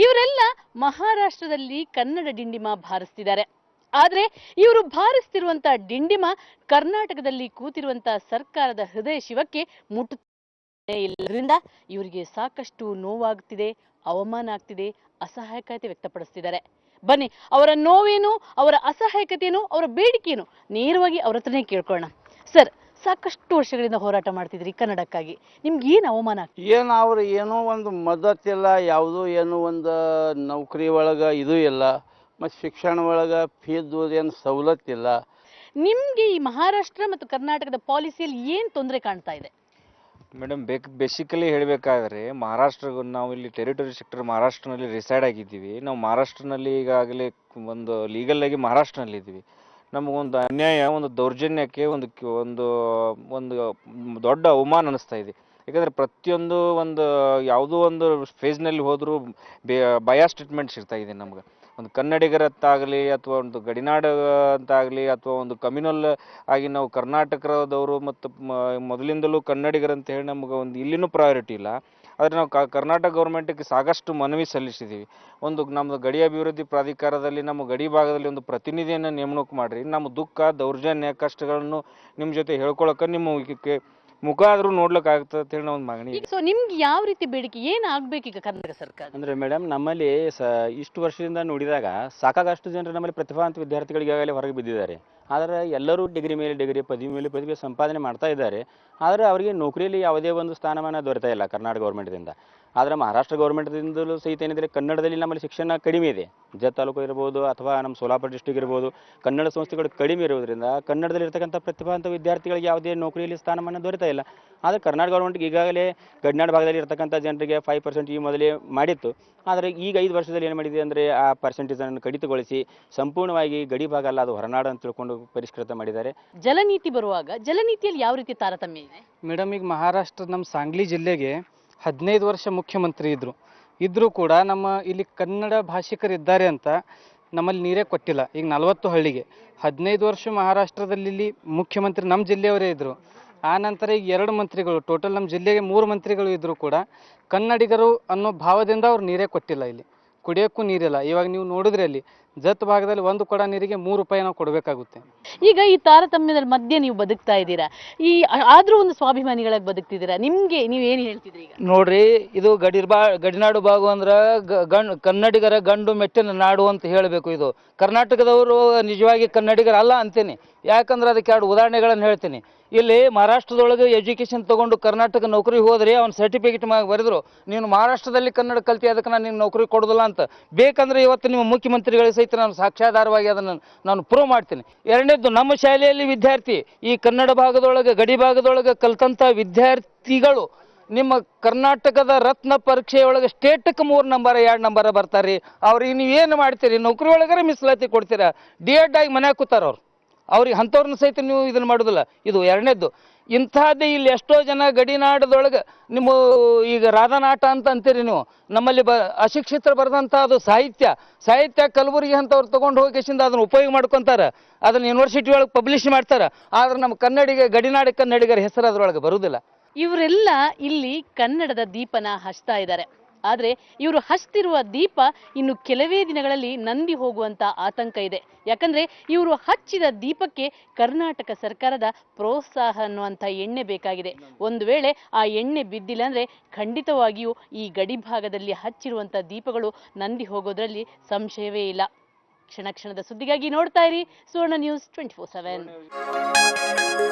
ಇವರೆಲ್ಲ ಮಹಾರಾಷ್ಟ್ರದಲ್ಲಿ ಕನ್ನಡ ಡಿಂಡಿಮ ಬಾರಿಸ್ತಿದ್ದಾರೆ. ಆದ್ರೆ ಇವರು ಬಾರಿಸ್ತಿರುವಂತ ಡಿಂಡಿಮ ಕರ್ನಾಟಕದಲ್ಲಿ ಕೂತಿರುವಂತ ಸರ್ಕಾರದ ಹೃದಯ ಶಿವಕ್ಕೆ ಮುಟ್ಟುತ್ತಿದೆ. ಇಲ್ಲದ್ರಿಂದ ಇವರಿಗೆ ಸಾಕಷ್ಟು ನೋವಾಗ್ತಿದೆ, ಅವಮಾನ ಆಗ್ತಿದೆ, ಅಸಹಾಯಕತೆ ವ್ಯಕ್ತಪಡಿಸ್ತಿದ್ದಾರೆ. ಬನ್ನಿ, ಅವರ ನೋವೇನು, ಅವರ ಅಸಹಾಯಕತೆಯನ್ನು, ಅವರ ಬೇಡಿಕೆಯನ್ನು ನೇರವಾಗಿ ಅವ್ರ ಹತ್ರನೇ ಕೇಳ್ಕೊಳ್ಳೋಣ. ಸರ್, ಸಾಕಷ್ಟು ವರ್ಷಗಳಿಂದ ಹೋರಾಟ ಮಾಡ್ತಿದ್ರಿ ಕನ್ನಡಕ್ಕಾಗಿ, ನಿಮ್ಗೆ ಏನು ಅವಮಾನ ಆಗ್ತದೆ? ಏನು ಅವ್ರು ಏನೋ ಒಂದು ಮದ್ದತಿಲ್ಲ, ಯಾವುದೋ ಏನೋ ಒಂದು ನೌಕರಿ ಒಳಗೆ ಇದು ಇಲ್ಲ, ಮತ್ತು ಶಿಕ್ಷಣ ಒಳಗೆ ಫೀಸ್ ಏನು ಸವಲತ್ತಿಲ್ಲ. ನಿಮ್ಗೆ ಈ ಮಹಾರಾಷ್ಟ್ರ ಮತ್ತು ಕರ್ನಾಟಕದ ಪಾಲಿಸಿಯಲ್ಲಿ ಏನು ತೊಂದರೆ ಕಾಣ್ತಾ ಇದೆ? ಮೇಡಮ್, ಬೇಸಿಕಲಿ ಹೇಳಬೇಕಾದ್ರೆ ನಾವು ಇಲ್ಲಿ ಟೆರಿಟರಿ ಸೆಕ್ಟರ್ ಮಹಾರಾಷ್ಟ್ರನಲ್ಲಿ ರಿಸೈಡ್ ಆಗಿದ್ದೀವಿ. ನಾವು ಮಹಾರಾಷ್ಟ್ರನಲ್ಲಿ ಈಗಾಗಲೇ ಒಂದು ಲೀಗಲ್ ಆಗಿ ಮಹಾರಾಷ್ಟ್ರನಲ್ಲಿ ಇದ್ದೀವಿ. ನಮಗೊಂದು ಅನ್ಯಾಯ, ಒಂದು ದೌರ್ಜನ್ಯಕ್ಕೆ ಒಂದು ಒಂದು ದೊಡ್ಡ ಅವಮಾನ ಅನ್ನಿಸ್ತಾ ಇದೆ. ಯಾಕಂದರೆ ಪ್ರತಿಯೊಂದು ಯಾವುದೋ ಒಂದು ಫೇಸ್ನಲ್ಲಿ ಹೋದರೂ ಬಯಾಸ್ ಟ್ರೀಟ್ಮೆಂಟ್ಸ್ ಇರ್ತಾ ಇದೆ ನಮ್ಗೆ. ಒಂದು ಕನ್ನಡಿಗರತ್ತಾಗಲಿ ಅಥವಾ ಒಂದು ಗಡಿನಾಡ ಅಂತಾಗಲಿ ಅಥವಾ ಒಂದು ಕಮ್ಯುನಲ್ ಆಗಿ ನಾವು ಕರ್ನಾಟಕದವರು ಮತ್ತು ಮೊದಲಿಂದಲೂ ಕನ್ನಡಿಗರಂತ ಹೇಳಿ ನಮ್ಗೆ ಒಂದು ಇಲ್ಲಿನೂ ಪ್ರಯಾರಿಟಿ ಇಲ್ಲ. ಆದರೆ ನಾವು ಕರ್ನಾಟಕ ಗೌರ್ಮೆಂಟಿಗೆ ಸಾಕಷ್ಟು ಮನವಿ ಸಲ್ಲಿಸಿದ್ದೀವಿ. ನಮ್ಮದು ಗಡಿ ಅಭಿವೃದ್ಧಿ ಪ್ರಾಧಿಕಾರದಲ್ಲಿ ನಮ್ಮ ಗಡಿ ಭಾಗದಲ್ಲಿ ಒಂದು ಪ್ರತಿನಿಧಿಯನ್ನು ನೇಮಕ ಮಾಡಿರಿ. ನಮ್ಮ ದುಃಖ, ದೌರ್ಜನ್ಯ, ಕಷ್ಟಗಳನ್ನು ನಿಮ್ಮ ಜೊತೆ ಹೇಳ್ಕೊಳಕ್ಕೆ ನಿಮ್ಮ ಮುಖ ಆದರೂ ನೋಡ್ಲಿಕ್ಕೆ ಆಗ್ತದೆ ಅಂತ ಹೇಳಿ ನಾವು ಒಂದು ಮಾಗಣಿ. ಸೊ ನಿಮ್ಗೆ ಯಾವ ರೀತಿ ಬೇಡಿಕೆ, ಏನು ಆಗ್ಬೇಕು ಈಗ ಕರ್ನಾಟಕ ಸರ್ಕಾರ? ಅಂದರೆ ಮೇಡಮ್, ನಮ್ಮಲ್ಲಿ ಇಷ್ಟು ವರ್ಷದಿಂದ ನೋಡಿದಾಗ ಸಾಕಾಗಷ್ಟು ಜನರು ನಮ್ಮಲ್ಲಿ ಪ್ರತಿಭಾವಂತ ವಿದ್ಯಾರ್ಥಿಗಳಿಗೆ ಈಗಾಗಲೇ ಹೊರಗೆ ಬಿದ್ದಿದ್ದಾರೆ. ಆದರೆ ಎಲ್ಲರೂ ಡಿಗ್ರಿ ಮೇಲೆ ಡಿಗ್ರಿ, ಪದವಿ ಮೇಲೆ ಪದವಿ ಸಂಪಾದನೆ ಮಾಡ್ತಾ ಇದ್ದಾರೆ. ಆದರೆ ಅವರಿಗೆ ನೌಕರಿಯಲ್ಲಿ ಯಾವುದೇ ಒಂದು ಸ್ಥಾನಮಾನ ದೊರೆತಾ ಇಲ್ಲ ಕರ್ನಾಟಕ ಗೌರ್ಮೆಂಟ್ದಿಂದ. ಆದರೆ ಮಹಾರಾಷ್ಟ್ರ ಗೌರ್ಮೆಂಟ್ದಿಂದಲೂ ಸಹಿತ ಏನಿದ್ರೆ ಕನ್ನಡದಲ್ಲಿ ನಮ್ಮಲ್ಲಿ ಶಿಕ್ಷಣ ಕಡಿಮೆ ಇದೆ. ಜತ್ ತಾಲೂಕು ಇರ್ಬೋದು ಅಥವಾ ನಮ್ಮ ಸೋಲಾಪುರ ಡಿಸ್ಟಿಕ್ ಇರ್ಬೋದು, ಕನ್ನಡ ಸಂಸ್ಥೆಗಳು ಕಡಿಮೆ ಇರೋದ್ರಿಂದ ಕನ್ನಡದಲ್ಲಿ ಇರ್ತಕ್ಕಂಥ ಪ್ರತಿಭಾವಂತ ವಿದ್ಯಾರ್ಥಿಗಳಿಗೆ ಯಾವುದೇ ನೌಕರಿಯಲ್ಲಿ ಸ್ಥಾನಮಾನ ದೊರೆತಾ ಇಲ್ಲ. ಆದರೆ ಕರ್ನಾಟಕ ಗೌರ್ಮೆಂಟ್ಗೆ ಈಗಾಗಲೇ ಗಡಿನಾಡ ಭಾಗದಲ್ಲಿ ಇರ್ತಕ್ಕಂಥ ಜನರಿಗೆ 5% ಈ ಮೊದಲೇ ಮಾಡಿತ್ತು. ಆದರೆ ಈಗ 5 ವರ್ಷದಲ್ಲಿ ಏನು ಮಾಡಿದೆ ಅಂದರೆ ಆ ಪರ್ಸೆಂಟೇಜನ್ನು ಕಡಿತಗೊಳಿಸಿ ಸಂಪೂರ್ಣವಾಗಿ ಗಡಿ ಭಾಗ ಅಲ್ಲ, ಅದು ಹೊರನಾಡು ಅಂತ ತಿಳ್ಕೊಂಡು ಪರಿಷ್ಕೃತ ಮಾಡಿದ್ದಾರೆ. ಜಲನೀತಿ ಬರುವಾಗ ಜಲನೀತಿಯಲ್ಲಿ ಯಾವ ರೀತಿ ತಾರತಮ್ಯ ಇದೆ? ಮೇಡಮ್, ಈಗ ಮಹಾರಾಷ್ಟ್ರ ನಮ್ಮ ಸಾಂಗ್ಲಿ ಜಿಲ್ಲೆಗೆ 15 ವರ್ಷ ಮುಖ್ಯಮಂತ್ರಿ ಇದ್ದರೂ ಕೂಡ ನಮ್ಮ ಇಲ್ಲಿ ಕನ್ನಡ ಭಾಷಿಕರಿದ್ದಾರೆ ಅಂತ ನಮ್ಮಲ್ಲಿ ನೀರೇ ಕೊಟ್ಟಿಲ್ಲ. ಈಗ 40 ಹಳ್ಳಿಗೆ 15 ವರ್ಷ ಮಹಾರಾಷ್ಟ್ರದಲ್ಲಿ ಮುಖ್ಯಮಂತ್ರಿ ನಮ್ಮ ಜಿಲ್ಲೆಯವರೇ ಇದ್ದರು. ಆ ನಂತರ ಈಗ 2 ಮಂತ್ರಿಗಳು, ಟೋಟಲ್ ನಮ್ಮ ಜಿಲ್ಲೆಗೆ 3 ಮಂತ್ರಿಗಳು ಇದ್ದರೂ ಕೂಡ ಕನ್ನಡಿಗರು ಅನ್ನೋ ಭಾವದಿಂದ ಅವ್ರು ನೀರೇ ಕೊಟ್ಟಿಲ್ಲ. ಇಲ್ಲಿ ಕುಡಿಯೋಕ್ಕೂ ನೀರಿಲ್ಲ. ಇವಾಗ ನೀವು ನೋಡಿದ್ರೆ ಅಲ್ಲಿ ಜತ್ ಭಾಗದಲ್ಲಿ 1 ಕೊಡ ನೀರಿಗೆ 3 ರೂಪಾಯಿ ನಾವು ಕೊಡಬೇಕಾಗುತ್ತೆ. ಈಗ ಈ ತಾರತಮ್ಯದ ಮಧ್ಯೆ ನೀವು ಬದುಕ್ತಾ ಇದ್ದೀರಾ, ಆದ್ರೂ ಒಂದು ಸ್ವಾಭಿಮಾನಿಗಳಾಗಿ ಬದುಕ್ತಿದ್ದೀರಾ. ನಿಮ್ಗೆ ನೀವು ಏನು ಹೇಳ್ತಿದ್ರಿ? ಈಗ ನೋಡ್ರಿ, ಇದು ಗಡಿನಾಡು ಭಾಗ ಅಂದ್ರೆ ಕನ್ನಡಿಗರ ಗಂಡು ಮೆಟ್ಟಿನ ನಾಡು ಅಂತ ಹೇಳಬೇಕು. ಇದು ಕರ್ನಾಟಕದವರು ನಿಜವಾಗಿ ಕನ್ನಡಿಗರಲ್ಲ ಅಂತೀನಿ. ಯಾಕಂದ್ರೆ ಅದಕ್ಕೆ 2 ಉದಾಹರಣೆಗಳನ್ನು ಹೇಳ್ತೀನಿ. ಇಲ್ಲಿ ಮಹಾರಾಷ್ಟ್ರದೊಳಗೆ ಎಜುಕೇಶನ್ ತಗೊಂಡು ಕರ್ನಾಟಕ ನೌಕರಿ ಹೋದ್ರೆ ಅವ್ನು ಸರ್ಟಿಫಿಕೇಟ್ ಬರೆದ್ರು, ನೀನು ಮಹಾರಾಷ್ಟ್ರದಲ್ಲಿ ಕನ್ನಡ ಕಲ್ತಿ, ಅದಕ್ಕೆ ನಾನು ನಿನ್ನ ನೌಕರಿ ಕೊಡೋದಿಲ್ಲ ಅಂತ. ಬೇಕಂದ್ರೆ ಇವತ್ತು ನಿಮ್ಮ ಮುಖ್ಯಮಂತ್ರಿಗಳಿಗೆ ಸಹಿತ ನಾನು ಸಾಕ್ಷಾಧಾರವಾಗಿ ಅದನ್ನು ನಾನು ಪ್ರೂವ್ ಮಾಡ್ತೀನಿ. 2ನೇದ್ದು, ನಮ್ಮ ಶಾಲೆಯಲ್ಲಿ ವಿದ್ಯಾರ್ಥಿ ಈ ಕನ್ನಡ ಭಾಗದೊಳಗೆ ಗಡಿ ಭಾಗದೊಳಗೆ ಕಲ್ತಂಥ ವಿದ್ಯಾರ್ಥಿಗಳು ನಿಮ್ಮ ಕರ್ನಾಟಕದ ರತ್ನ ಪರೀಕ್ಷೆಯೊಳಗೆ ಸ್ಟೇಟಕ್ಕೆ 3 ನಂಬರ್ 2 ನಂಬರ್ ಬರ್ತಾರೆ. ಅವ್ರಿಗೆ ನೀವೇನು ಮಾಡ್ತೀರಿ? ನೌಕರಿ ಒಳಗರೆ ಮೀಸಲಾತಿ ಕೊಡ್ತೀರಾ? ಡಿ.ಎಡ್ ಆಗಿ ಮನ್ಯಾಗ ಕೂತಾರ ಅವ್ರಿಗೆ ಅಂಥವ್ರನ್ನ ಸಹಿತ ನೀವು ಇದನ್ನು ಮಾಡೋದಿಲ್ಲ. ಇದು 2ನೇದ್ದು. ಇಂಥದ್ದೇ ಇಲ್ಲಿ ಎಷ್ಟೋ ಜನ ಗಡಿನಾಡದೊಳಗೆ ನಿಮ್ಮ ಈಗ ರಾಧಾನಾಟ ಅಂತ ಅಂತೀರಿ ನೀವು, ನಮ್ಮಲ್ಲಿ ಅಶಿಕ್ಷಿತರು ಬರೆದಂಥ ಅದು ಸಾಹಿತ್ಯ ಕಲಬುರಗಿ ಅಂತವ್ರು ತೊಗೊಂಡು ಹೋಗಿಸಿಂದ ಅದನ್ನು ಉಪಯೋಗ ಮಾಡ್ಕೊತಾರೆ, ಅದನ್ನು ಯೂನಿವರ್ಸಿಟಿ ಒಳಗೆ ಪಬ್ಲಿಷ್ ಮಾಡ್ತಾರೆ. ಆದ್ರೆ ನಮ್ಮ ಗಡಿನಾಡ ಕನ್ನಡಿಗರ ಹೆಸರು ಅದರೊಳಗೆ ಬರುವುದಿಲ್ಲ. ಇವರೆಲ್ಲ ಇಲ್ಲಿ ಕನ್ನಡದ ದೀಪನ ಹಚ್ತಾ ಇದ್ದಾರೆ. ಆದ್ರೆ ಇವರು ಹಚ್ತಿರುವ ದೀಪ ಇನ್ನು ಕೆಲವೇ ದಿನಗಳಲ್ಲಿ ನಂದಿ ಹೋಗುವಂತ ಆತಂಕ ಇದೆ. ಯಾಕಂದ್ರೆ ಇವರು ಹಚ್ಚಿದ ದೀಪಕ್ಕೆ ಕರ್ನಾಟಕ ಸರ್ಕಾರದ ಪ್ರೋತ್ಸಾಹ ಅನ್ನುವಂಥ ಎಣ್ಣೆ ಬೇಕಾಗಿದೆ. ಒಂದು ವೇಳೆ ಆ ಎಣ್ಣೆ ಬಿದ್ದಿಲ್ಲ ಅಂದ್ರೆ ಖಂಡಿತವಾಗಿಯೂ ಈ ಗಡಿ ಭಾಗದಲ್ಲಿ ಹಚ್ಚಿರುವಂತ ದೀಪಗಳು ನಂದಿ ಹೋಗೋದ್ರಲ್ಲಿ ಸಂಶಯವೇ ಇಲ್ಲ. ಕ್ಷಣ ಕ್ಷಣದ ಸುದ್ದಿಗಾಗಿ ನೋಡ್ತಾ ಇರಿ ಸುವರ್ಣ ನ್ಯೂಸ್ 24/7.